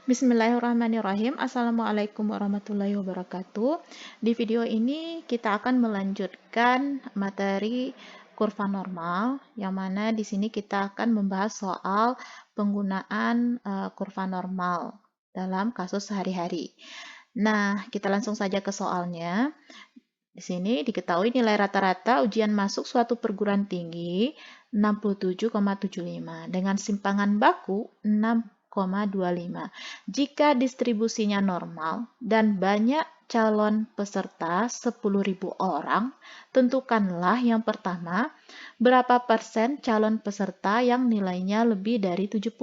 Bismillahirrahmanirrahim. Assalamualaikum warahmatullahi wabarakatuh. Di video ini kita akan melanjutkan materi kurva normal, yang mana di sini kita akan membahas soal penggunaan kurva normal dalam kasus sehari-hari. Nah, kita langsung saja ke soalnya. Di sini diketahui nilai rata-rata ujian masuk suatu perguruan tinggi 67,75 dengan simpangan baku 6,25. Jika distribusinya normal dan banyak calon peserta 10.000 orang, tentukanlah yang pertama, berapa persen calon peserta yang nilainya lebih dari 70.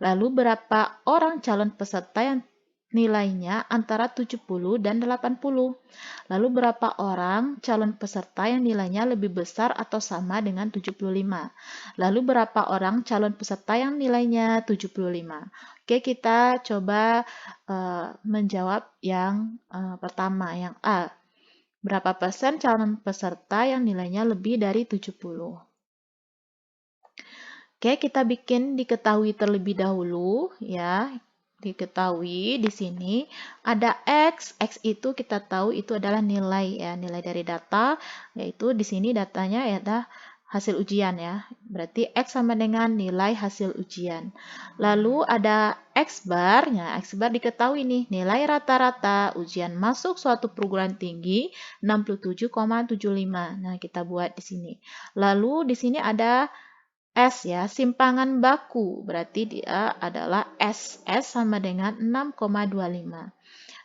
Lalu berapa orang calon peserta yang nilainya antara 70 dan 80. Lalu berapa orang calon peserta yang nilainya lebih besar atau sama dengan 75. Lalu berapa orang calon peserta yang nilainya 75. Oke, kita coba menjawab yang pertama, yang A. Berapa persen calon peserta yang nilainya lebih dari 70? Oke, kita bikin diketahui terlebih dahulu ya. Diketahui di sini ada X. X itu kita tahu itu adalah nilai ya, nilai dari data, yaitu di sini datanya ya ada hasil ujian ya. Berarti X sama dengan nilai hasil ujian. Lalu ada X bar. Ya, X bar diketahui nih, nilai rata-rata ujian masuk suatu perguruan tinggi 67,75. Nah, kita buat di sini. Lalu di sini ada S ya, simpangan baku. Berarti dia adalah S. S sama dengan 6,25.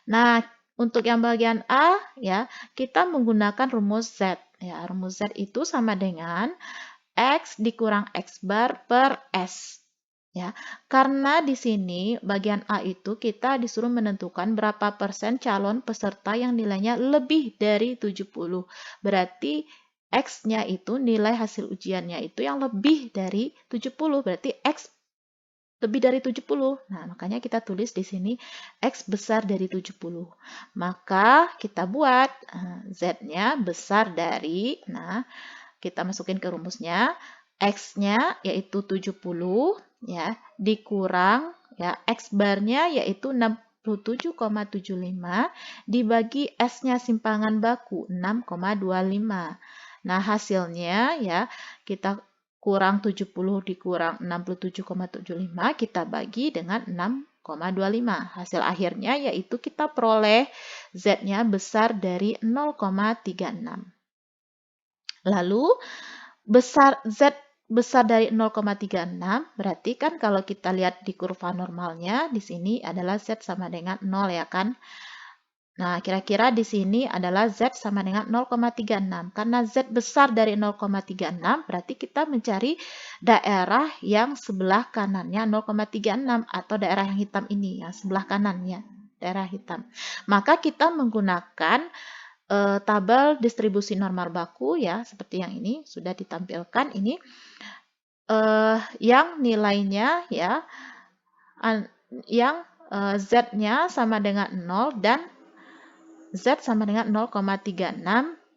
Nah, untuk yang bagian A ya, kita menggunakan rumus Z. Ya, rumus Z itu sama dengan X dikurang X bar per S. Ya, karena di sini bagian A itu kita disuruh menentukan berapa persen calon peserta yang nilainya lebih dari 70. Berarti X-nya itu nilai hasil ujiannya itu yang lebih dari 70. Berarti X lebih dari 70. Nah, makanya kita tulis di sini X besar dari 70. Maka kita buat Z-nya besar dari, nah, kita masukin ke rumusnya, X-nya yaitu 70 ya, dikurang ya X bar-nya yaitu 67,75 dibagi S-nya simpangan baku 6,25. Nah, hasilnya ya kita kurang 70 dikurang 67,75 kita bagi dengan 6,25. Hasil akhirnya yaitu kita peroleh Z-nya besar dari 0,36. Lalu Z besar dari 0,36 berarti kan kalau kita lihat di kurva normalnya di sini adalah Z sama dengan 0 ya kan. Nah, kira-kira di sini adalah Z sama dengan 0,36. Karena Z besar dari 0,36 berarti kita mencari daerah yang sebelah kanannya 0,36 atau daerah yang hitam ini yang sebelah kanannya, daerah hitam. Maka kita menggunakan tabel distribusi normal baku ya, seperti yang ini sudah ditampilkan ini yang nilainya ya yang Z-nya sama dengan 0 dan Z sama dengan 0,36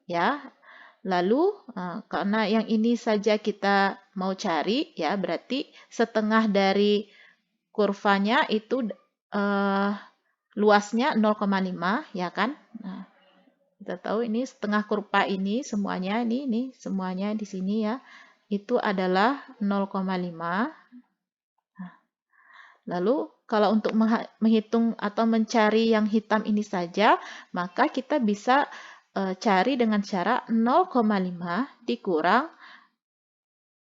ya. Lalu karena yang ini saja kita mau cari ya, berarti setengah dari kurvanya itu luasnya 0,5 ya kan. Nah, kita tahu ini setengah kurva ini semuanya ini semuanya di sini ya. Itu adalah 0,5. Nah, lalu kalau untuk menghitung atau mencari yang hitam ini saja, maka kita bisa cari dengan cara 0,5 dikurang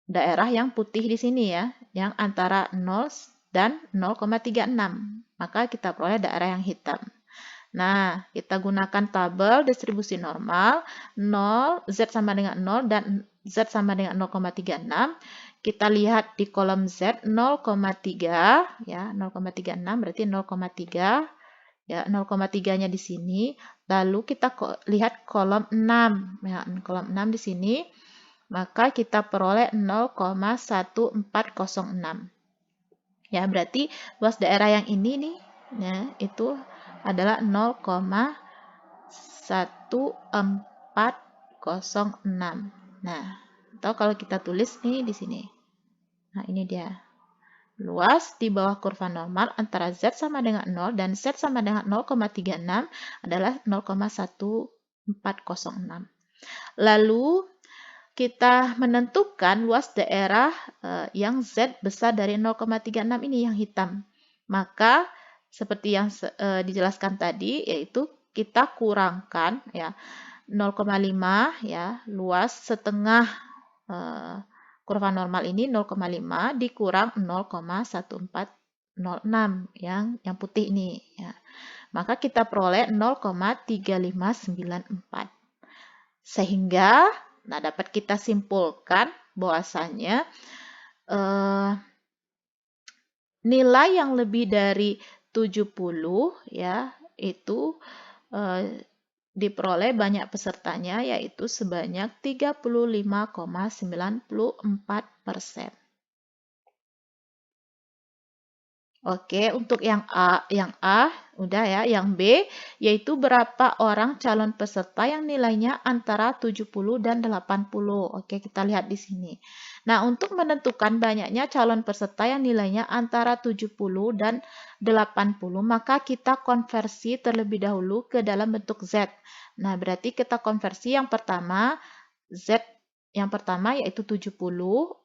daerah yang putih di sini ya, yang antara 0 dan 0,36. Maka kita peroleh daerah yang hitam. Nah, kita gunakan tabel distribusi normal 0, Z sama dengan 0 dan Z sama dengan 0,36. Kita lihat di kolom Z 0,3 ya, 0,36 berarti 0,3 ya, 0,3-nya di sini. Lalu kita lihat kolom 6 ya, kolom 6 di sini. Maka kita peroleh 0,1406. Ya, berarti luas daerah yang ini nih ya, itu adalah 0,1406. Nah, atau kalau kita tulis nih di sini. Nah, ini dia. luas di bawah kurva normal antara Z sama dengan 0 dan Z sama dengan 0,36 adalah 0,1406. Lalu kita menentukan luas daerah yang Z besar dari 0,36 ini yang hitam. Maka seperti yang dijelaskan tadi, yaitu kita kurangkan ya 0,5 ya, luas setengah kurva normal ini 0,5 dikurang 0,1406 yang putih ini ya. Maka kita peroleh 0,3594. Sehingga dapat kita simpulkan bahwasanya nilai yang lebih dari 70 ya itu diperoleh banyak pesertanya, yaitu sebanyak 35,94%. Oke, untuk yang A udah ya. Yang B yaitu berapa orang calon peserta yang nilainya antara 70 dan 80. Oke, kita lihat di sini. Nah, untuk menentukan banyaknya calon peserta yang nilainya antara 70 dan 80, maka kita konversi terlebih dahulu ke dalam bentuk Z. Nah, berarti kita konversi yang pertama Z yang pertama yaitu 70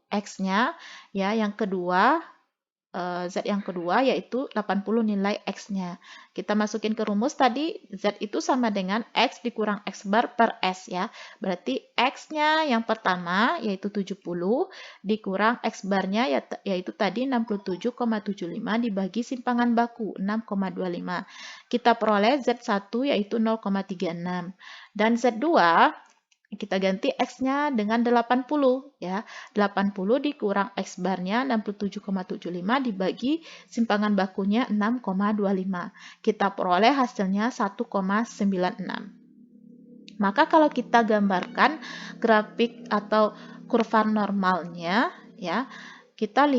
X-nya ya, yang kedua Z yang kedua yaitu 80 nilai X-nya. Kita masukin ke rumus tadi, Z itu sama dengan X dikurang X bar per S ya. Berarti X-nya yang pertama yaitu 70 dikurang X barnya yaitu tadi 67,75 dibagi simpangan baku 6,25. Kita peroleh Z1 yaitu 0,36. Dan Z2 kita ganti X-nya dengan 80 ya. 80 dikurang X barnya 67,75 dibagi simpangan bakunya 6,25. Kita peroleh hasilnya 1,96. Maka kalau kita gambarkan grafik atau kurva normalnya ya, kita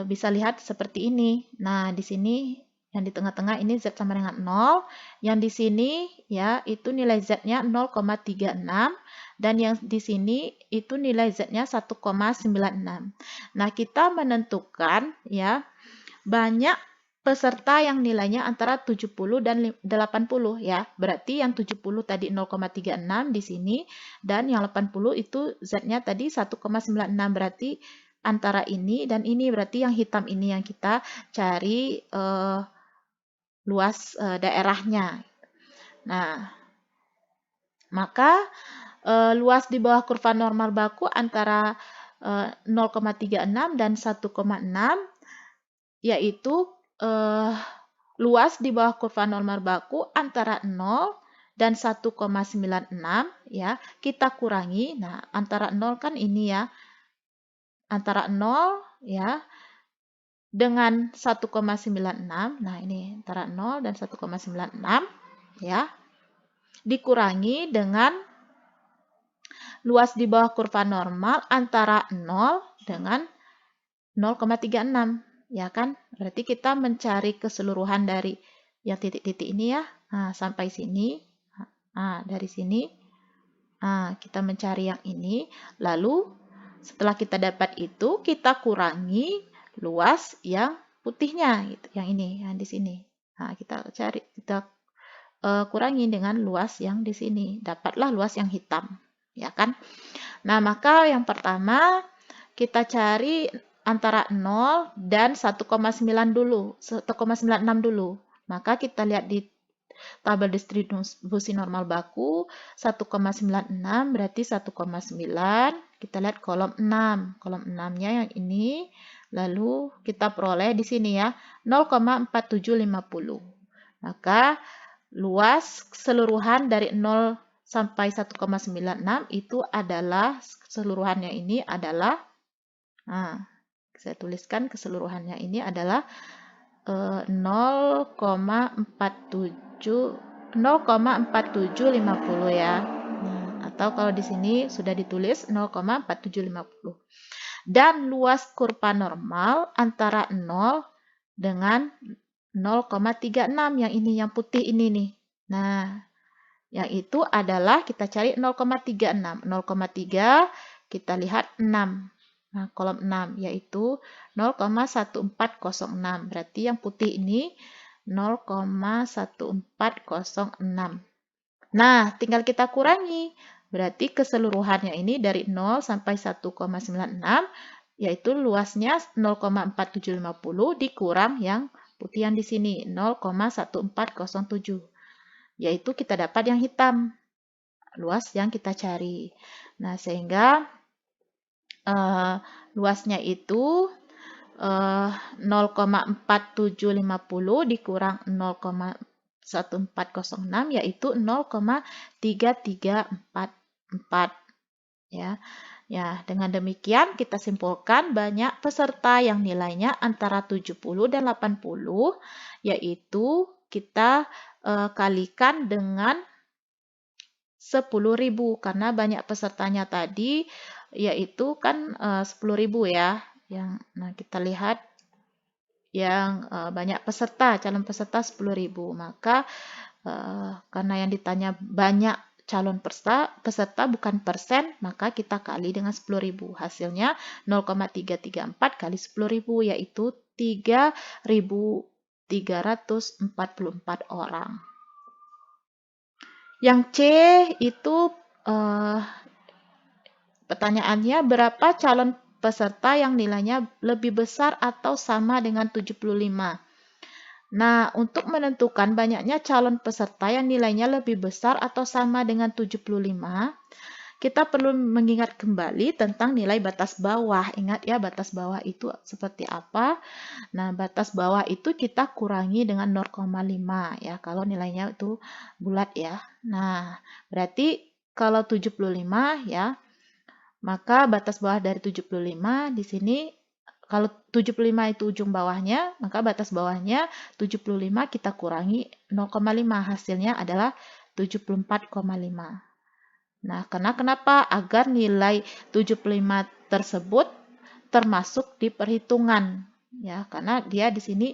bisa lihat seperti ini. Nah, di sini yang di tengah-tengah ini Z sama dengan 0. Yang di sini ya itu nilai Z-nya 0,36 dan yang di sini itu nilai Z-nya 1,96. Nah, kita menentukan ya banyak peserta yang nilainya antara 70 dan 80 ya. Berarti yang 70 tadi 0,36 di sini dan yang 80 itu Z-nya tadi 1,96. Berarti antara ini dan ini berarti yang hitam ini yang kita cari luas daerahnya. Nah, maka luas di bawah kurva normal baku antara 0,36 dan 1,6 yaitu luas di bawah kurva normal baku antara 0 dan 1,96 ya, kita kurangi. Nah, antara 0 kan ini ya. Antara 0 ya dengan 1,96. Nah, ini antara 0 dan 1,96 ya. Dikurangi dengan luas di bawah kurva normal antara 0 dengan 0,36. Ya kan? Berarti kita mencari keseluruhan dari yang titik-titik ini ya. Nah, sampai sini. Nah, dari sini. Nah, kita mencari yang ini. Lalu setelah kita dapat itu, kita kurangi luas yang putihnya, gitu. Yang ini, yang di sini. Nah, kita kurangi dengan luas yang di sini. Dapatlah luas yang hitam, ya kan? Nah, maka yang pertama kita cari antara 0 dan 1,9 dulu, 1,96 dulu. Maka kita lihat di tabel distribusi normal baku 1,96 berarti 1,9. Kita lihat kolom 6. Kolom 6-nya yang ini. Lalu kita peroleh di sini ya 0,4750. Maka luas keseluruhan dari 0 sampai 1,96 itu adalah keseluruhannya ini adalah saya tuliskan keseluruhannya ini adalah 0,4750 ya. Nah, atau kalau di sini sudah ditulis 0,4750. Dan luas kurva normal antara 0 dengan 0,36 yang ini yang putih ini nih. Nah, yang itu adalah kita cari 0,36. 0,3 kita lihat 6. Nah, kolom 6 yaitu 0,1406. Berarti yang putih ini 0,1406. Nah, tinggal kita kurangi. Berarti keseluruhannya ini dari 0 sampai 1,96 yaitu luasnya 0,4750 dikurang yang putih yang di sini 0,1407. Yaitu kita dapat yang hitam, luas yang kita cari. Nah, sehingga luasnya itu 0,4750 dikurang 0,1406 yaitu 0,3344 ya. Ya, dengan demikian kita simpulkan banyak peserta yang nilainya antara 70 dan 80 yaitu kita kalikan dengan 10.000 karena banyak pesertanya tadi yaitu kan 10.000 ya. Nah kita lihat yang banyak peserta, calon peserta 10.000. Maka karena yang ditanya banyak calon peserta bukan persen, maka kita kali dengan 10.000. Hasilnya 0,334 kali 10.000 yaitu 3.344 orang. Yang C itu pertanyaannya berapa calon peserta yang nilainya lebih besar atau sama dengan 75? Nah, untuk menentukan banyaknya calon peserta yang nilainya lebih besar atau sama dengan 75, kita perlu mengingat kembali tentang nilai batas bawah. Ingat ya, batas bawah itu seperti apa? Nah, batas bawah itu kita kurangi dengan 0,5 ya, kalau nilainya itu bulat ya. Nah, berarti kalau 75 ya, maka batas bawah dari 75 di sini kalau 75 itu ujung bawahnya, maka batas bawahnya 75 kita kurangi 0,5. Hasilnya adalah 74,5. Nah, kenapa? Agar nilai 75 tersebut termasuk di perhitungan. Ya, karena dia di sini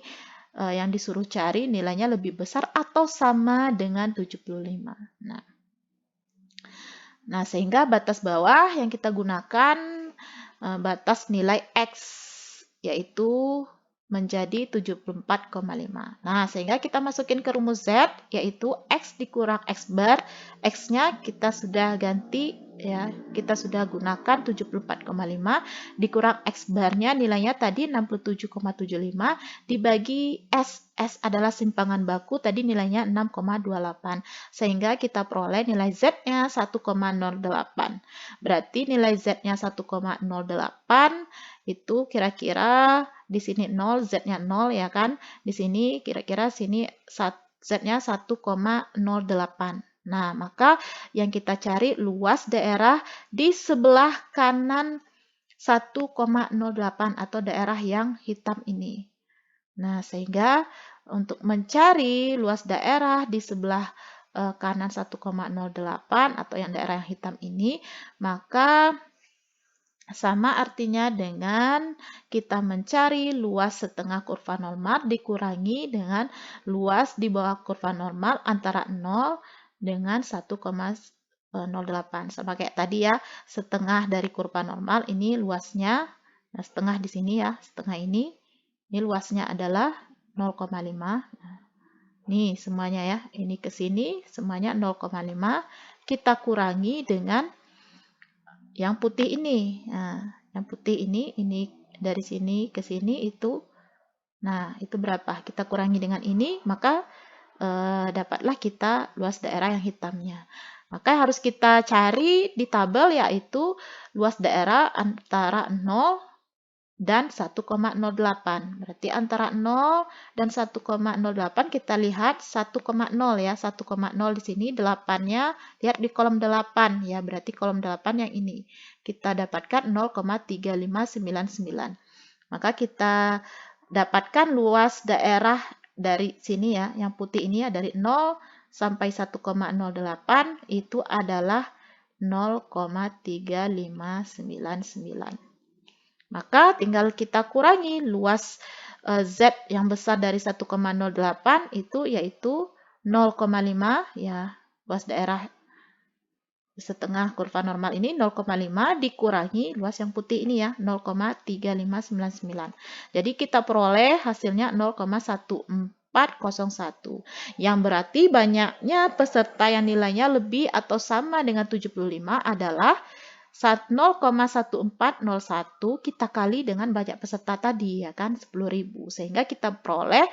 yang disuruh cari nilainya lebih besar atau sama dengan 75. Nah, sehingga batas bawah yang kita gunakan batas nilai X, yaitu menjadi 74,5. Nah, sehingga kita masukin ke rumus Z, yaitu X dikurang X bar. X-nya kita sudah ganti, ya, kita sudah gunakan 74,5, dikurang X barnya nilainya tadi 67,75, dibagi S. S adalah simpangan baku, tadi nilainya 6,28. Sehingga kita peroleh nilai Z-nya 1,08. Berarti nilai Z-nya 1,08 itu kira-kira di sini 0, Z-nya 0 ya kan. Di sini kira-kira sini Z-nya 1,08. Nah, maka yang kita cari luas daerah di sebelah kanan 1,08 atau daerah yang hitam ini. Nah, sehingga untuk mencari luas daerah di sebelah kanan 1,08 atau yang daerah yang hitam ini, maka sama artinya dengan kita mencari luas setengah kurva normal dikurangi dengan luas di bawah kurva normal antara 0 dengan 1,08. Sama kayak tadi ya, setengah dari kurva normal ini luasnya, nah setengah di sini ya, setengah ini luasnya adalah 0,5. Nih semuanya ya, ini ke sini semuanya 0,5. Kita kurangi dengan yang putih ini. Nah, yang putih ini dari sini ke sini itu. Nah, itu berapa? Kita kurangi dengan ini, maka dapatlah kita luas daerah yang hitamnya. Maka harus kita cari di tabel yaitu luas daerah antara 0 dan 1,08. Berarti antara 0 dan 1,08 kita lihat 1,0 ya. 1,0 di sini 8-nya lihat di kolom 8 ya. Berarti kolom 8 yang ini. Kita dapatkan 0,3599. Maka kita dapatkan luas daerah dari sini ya. Yang putih ini ya dari 0 sampai 1,08 itu adalah 0,3599. Maka tinggal kita kurangi luas Z yang besar dari 1,08 itu yaitu 0,5 ya, luas daerah setengah kurva normal ini 0,5 dikurangi luas yang putih ini ya, 0,3599. Jadi kita peroleh hasilnya 0,1401. Yang berarti banyaknya peserta yang nilainya lebih atau sama dengan 75 adalah 0,1401 kita kali dengan banyak peserta tadi ya kan 10.000, sehingga kita peroleh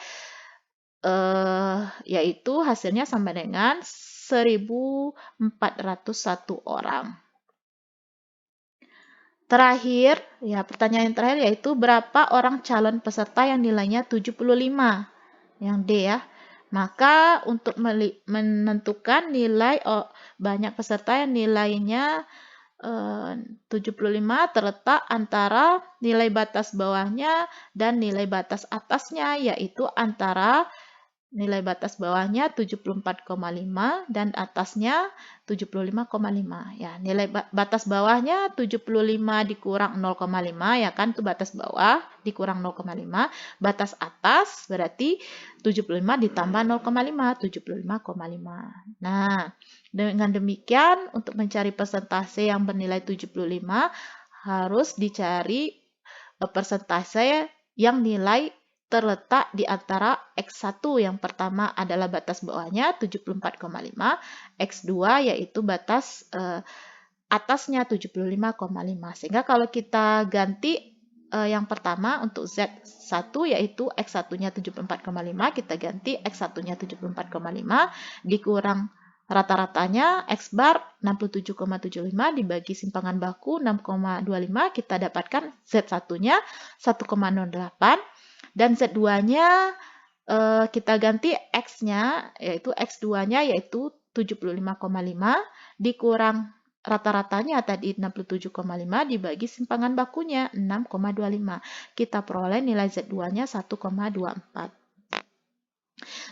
yaitu hasilnya sama dengan 1.401 orang. Terakhir, ya pertanyaan yang terakhir yaitu berapa orang calon peserta yang nilainya 75? Yang D ya. Maka untuk menentukan nilai banyak peserta yang nilainya 75 terletak antara nilai batas bawahnya dan nilai batas atasnya, yaitu antara nilai batas bawahnya 74,5 dan atasnya 75,5 ya. Nilai batas bawahnya 75 dikurang 0,5 ya kan, itu batas bawah dikurang 0,5. Batas atas berarti 75 ditambah 0,5, 75,5. Nah, dengan demikian untuk mencari persentase yang bernilai 75 harus dicari persentase yang nilai terletak di antara X1 yang pertama adalah batas bawahnya 74,5, X2 yaitu batas atasnya 75,5. Sehingga kalau kita ganti yang pertama untuk Z1 yaitu X1-nya 74,5, kita ganti X1-nya 74,5 dikurang rata-ratanya X bar 67,75 dibagi simpangan baku 6,25, kita dapatkan Z1-nya 1,08 dan Z2-nya kita ganti X-nya yaitu X2-nya yaitu 75,5 dikurang rata-ratanya tadi 67,5 dibagi simpangan bakunya 6,25. Kita peroleh nilai Z2-nya 1,24.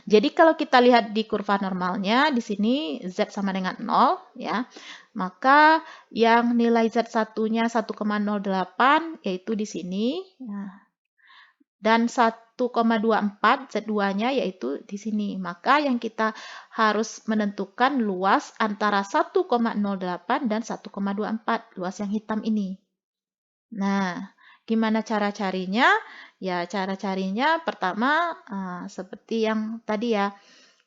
Jadi kalau kita lihat di kurva normalnya di sini Z sama dengan 0 ya. Maka yang nilai Z1-nya 1,08 yaitu di sini. Nah, dan 1,24 Z2-nya yaitu di sini. Maka yang kita harus menentukan luas antara 1,08 dan 1,24, luas yang hitam ini. Nah, gimana cara carinya? Ya, cara carinya pertama seperti yang tadi ya.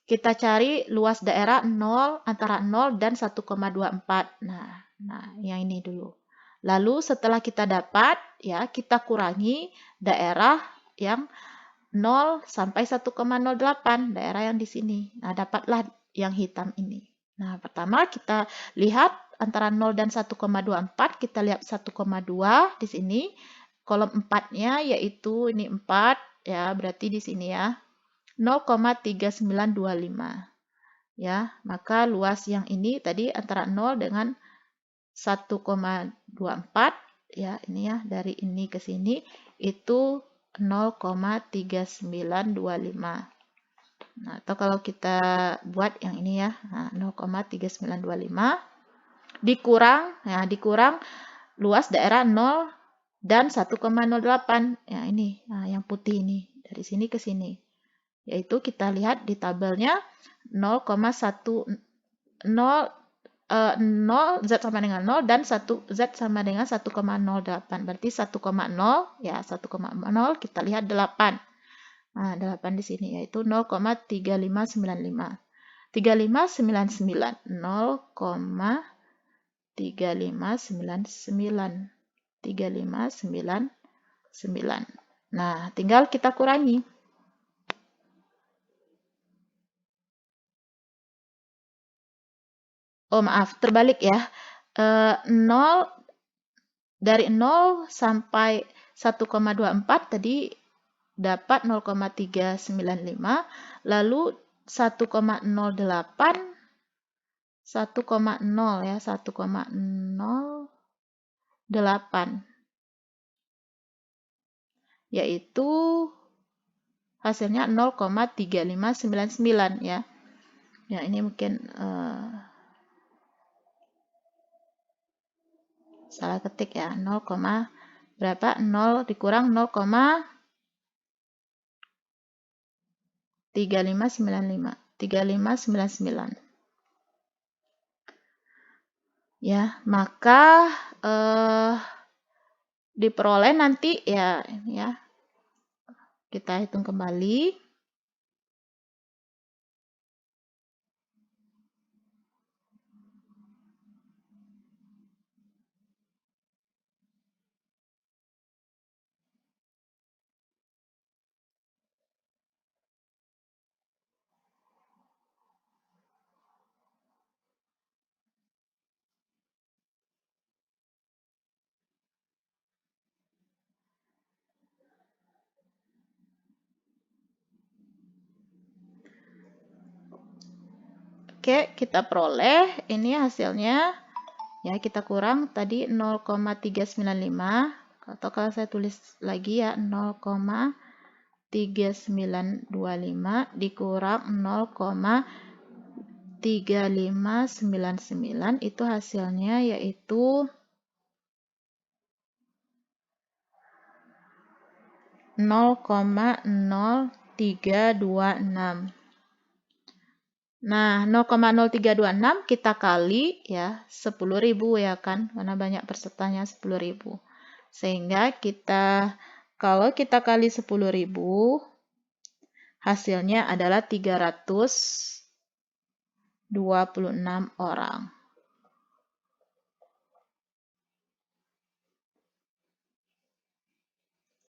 Kita cari luas daerah 0 antara 0 dan 1,24. Nah, yang ini dulu. Lalu setelah kita dapat, ya kita kurangi daerah yang 0 sampai 1,08, daerah yang di sini. Nah, dapatlah yang hitam ini. Nah, pertama kita lihat antara 0 dan 1,24, kita lihat 1,2 di sini. Kolom 4-nya yaitu ini 4, ya berarti di sini ya. 0,3925. Ya, maka luas yang ini tadi antara 0 dengan 1,24 ya, ini ya dari ini ke sini itu 0,3925. Nah, atau kalau kita buat yang ini ya, 0,3925 dikurang luas daerah 0 dan 1,08. Ya, ini yang putih ini dari sini ke sini. Yaitu kita lihat di tabelnya 0,10 Z sama dengan 0 dan 1 Z sama dengan 1,08. Berarti 1,0 ya 1,0 kita lihat 8. Nah, 8 di sini yaitu 0,3595. 3599 0,3599 3599. Nah, tinggal kita kurangi. Oh maaf, terbalik ya. 0 dari 0 sampai 1,24 tadi dapat 0,395, lalu 1,08 1,0 ya, 1,08 yaitu hasilnya 0,3599 ya. Ya, ini mungkin salah ketik ya, 0, berapa? 0 dikurang 0,3599. Ya, maka diperoleh nanti ya, ya. Kita hitung kembali. Oke, kita peroleh ini hasilnya. Ya, kita kurang tadi 0,395 atau kalau saya tulis lagi ya 0,3925 dikurang 0,3599 itu hasilnya yaitu 0,0326. Nah, 0,0326 kita kali ya 10.000 ya kan, karena banyak pesertanya 10.000. Sehingga kalau kita kali 10.000, hasilnya adalah 326 orang.